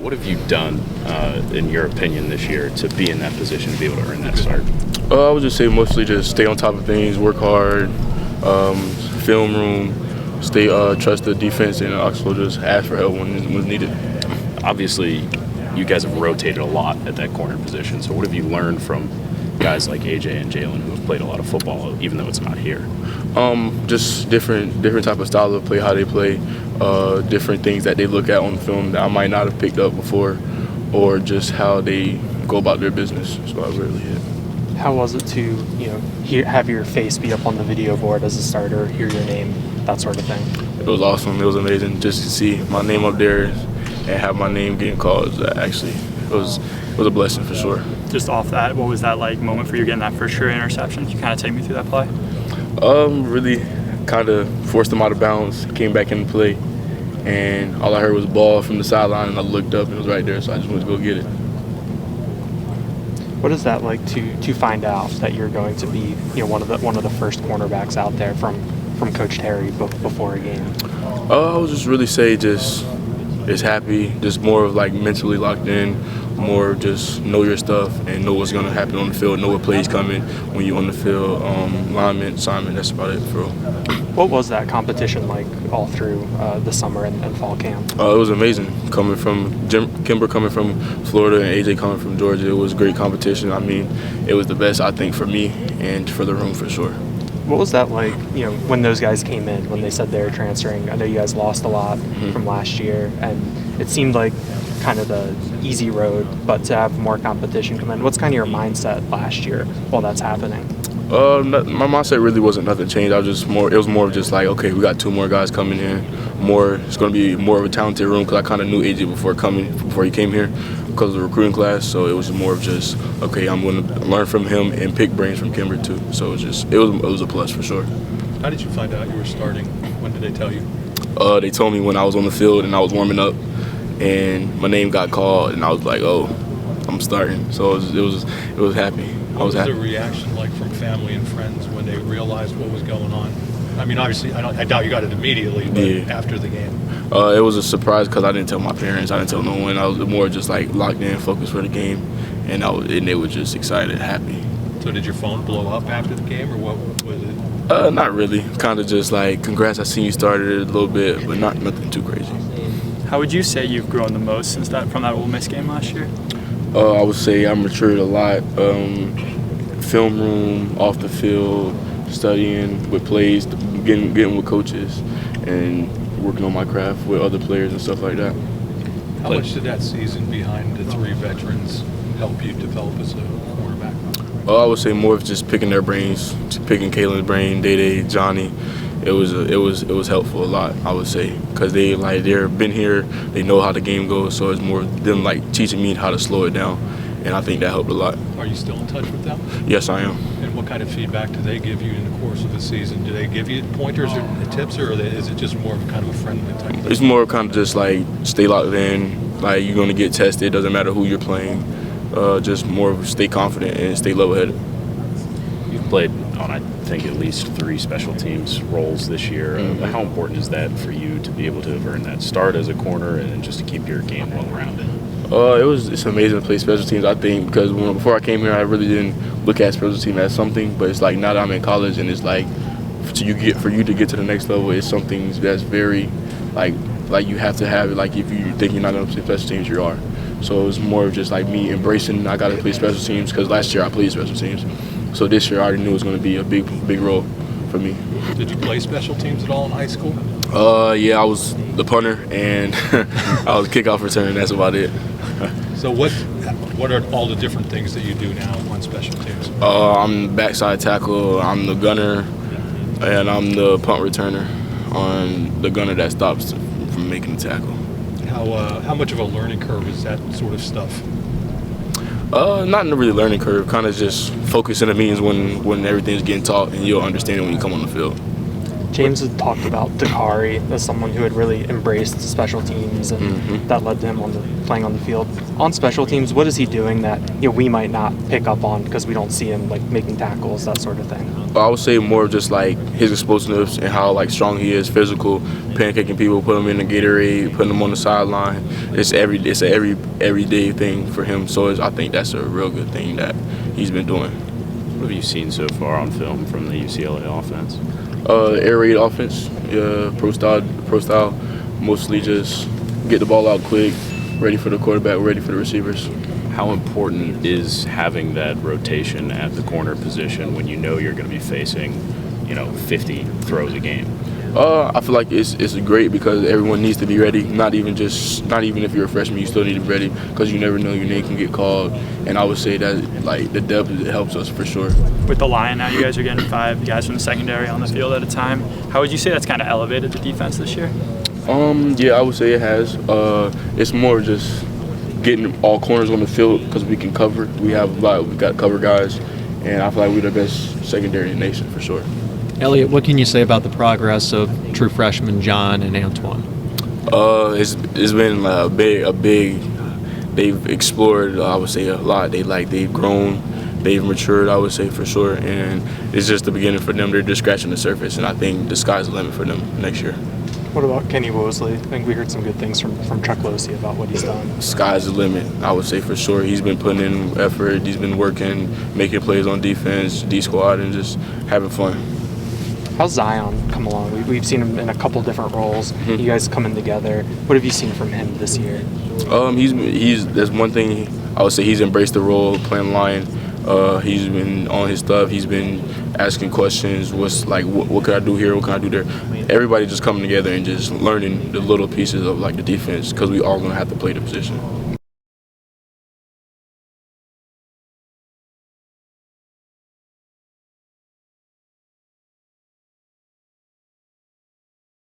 what have you done, in your opinion, this year to be in that position to be able to earn that start? I would just say mostly just stay on top of things, work hard, film room, trust the defense, and also just ask for help when needed. Obviously, you guys have rotated a lot at that corner position, so what have you learned from guys like AJ and Jalen who have played a lot of football, even though it's not here? Just different type of style of play, how they play, different things that they look at on the film that I might not have picked up before, or just how they go about their business. So I really hit. How was it to, have your face be up on the video board as a starter, hear your name, that sort of thing? It was awesome. It was amazing just to see my name up there and have my name getting called. Actually, it was a blessing for sure. Just off that, what was that like moment for you getting that first career interception? Can you kind of take me through that play? Really kind of forced him out of bounds, came back into play, and all I heard was ball from the sideline, and I looked up and it was right there, so I just went to go get it. What is that like to find out that you're going to be one of the first cornerbacks out there from Coach Terry before a game? I would just really say just happy, just more of like mentally locked in, more just know your stuff and know what's going to happen on the field, know what plays coming when you're on the field, lineman, assignment, that's about it for real. What was that competition like all through the summer and fall camp? It was amazing. Coming from Kimber coming from Florida and AJ coming from Georgia, it was great competition. I mean, it was the best, I think, for me and for the room for sure. What was that like, when those guys came in, when they said they were transferring? I know you guys lost a lot from last year, and it seemed like kind of the easy road, but to have more competition come in, what's kind of your mindset last year while that's happening? My mindset really wasn't nothing changed. It was more of just like, okay, we got 2 more guys coming in. It's going to be more of a talented room because I kind of knew AJ before he came here because of the recruiting class. So it was more of just, okay, I'm going to learn from him and pick brains from Kimber too. So it was a plus for sure. How did you find out you were starting? When did they tell you? They told me when I was on the field and I was warming up, and my name got called, and I was like, oh, I'm starting. So it was happy. What was the reaction like from family and friends when they realized what was going on? I mean, obviously, I doubt you got it immediately, but after the game. It was a surprise because I didn't tell my parents. I didn't tell no one. I was more just like locked in, focused for the game, and they were just excited, happy. So did your phone blow up after the game, or what was it? Not really. Kind of just like, congrats, I seen you started it a little bit, but nothing too crazy. How would you say you've grown the most from that Ole Miss game last year? I would say I matured a lot. Film room, off the field, studying with plays, getting with coaches, and working on my craft with other players and stuff like that. How much did that season behind the 3 veterans help you develop as a quarterback? I would say more of just picking their brains, picking Kalen's brain, Day, Johnny. It was helpful a lot, I would say, because they've been here, they know how the game goes, so it's more them like teaching me how to slow it down, and I think that helped a lot. Are you still in touch with them? Yes, I am. And what kind of feedback do they give you in the course of the season? Do they give you pointers or tips, or is it just more of kind of a friendly type thing? It's more kind of just like stay locked in, like you're going to get tested, doesn't matter who you're playing, just more of stay confident and stay level-headed. You've played on, I think, at least 3 special teams roles this year. How important is that for you to be able to have earned that start as a corner and just to keep your game well-rounded? It's amazing to play special teams, I think, because before I came here, I really didn't look at special team as something, but it's like now that I'm in college and it's like for you to get to the next level, it's something that's very like you have to have it. Like if you think you're not going to play special teams, you are. So it was more of just like me embracing I got to play special teams because last year I played special teams. So this year I already knew it was going to be a big role for me. Did you play special teams at all in high school? Yeah, I was the punter and I was kickoff return. That's about it. So what are all the different things that you do now on special teams? I'm the backside tackle, I'm the gunner, and I'm the punt returner on the gunner that stops from making the tackle. How much of a learning curve is that sort of stuff? Not in a really learning curve, kind of just focus in the meetings when everything's getting taught and you'll understand it when you come on the field. James had talked about Dakari as someone who had really embraced special teams, and that led to him playing on the field. On special teams, what is he doing that we might not pick up on because we don't see him like making tackles, that sort of thing? I would say more of just like his explosiveness and how like strong he is, physical, pancaking people, put him in the Gatorade, putting him on the sideline. It's an everyday thing for him. So I think that's a real good thing that he's been doing. What have you seen so far on film from the UCLA offense? Air raid offense, pro style, mostly just get the ball out quick, ready for the quarterback, ready for the receivers. How important is having that rotation at the corner position when you know you're going to be facing, 50 throws a game? I feel like it's great because everyone needs to be ready. Not even if you're a freshman, you still need to be ready because you never know your name can get called. And I would say that like the depth helps us for sure. With the line now, you guys are getting 5 guys from the secondary on the field at a time. How would you say that's kind of elevated the defense this year? Yeah, I would say it has. It's more just getting all corners on the field because we can cover. We got cover guys, and I feel like we're the best secondary in the nation for sure. Elliot, what can you say about the progress of true freshmen John and Antoine? It's been a big. They've explored. I would say a lot. They've grown. They've matured. I would say for sure, and it's just the beginning for them. They're just scratching the surface, and I think the sky's the limit for them next year. What about Kenny Wosley? I think we heard some good things from Chuck Losey about what he's done. Sky's the limit, I would say for sure. He's been putting in effort. He's been working, making plays on defense, D-squad, and just having fun. How's Zion come along? We've seen him in a couple different roles. You guys coming together. What have you seen from him this year? There's one thing I would say he's embraced the role of playing line. He's been on his stuff. He's been asking questions. What can I do here? What can I do there? Everybody just coming together and just learning the little pieces of like the defense because we all gonna have to play the position.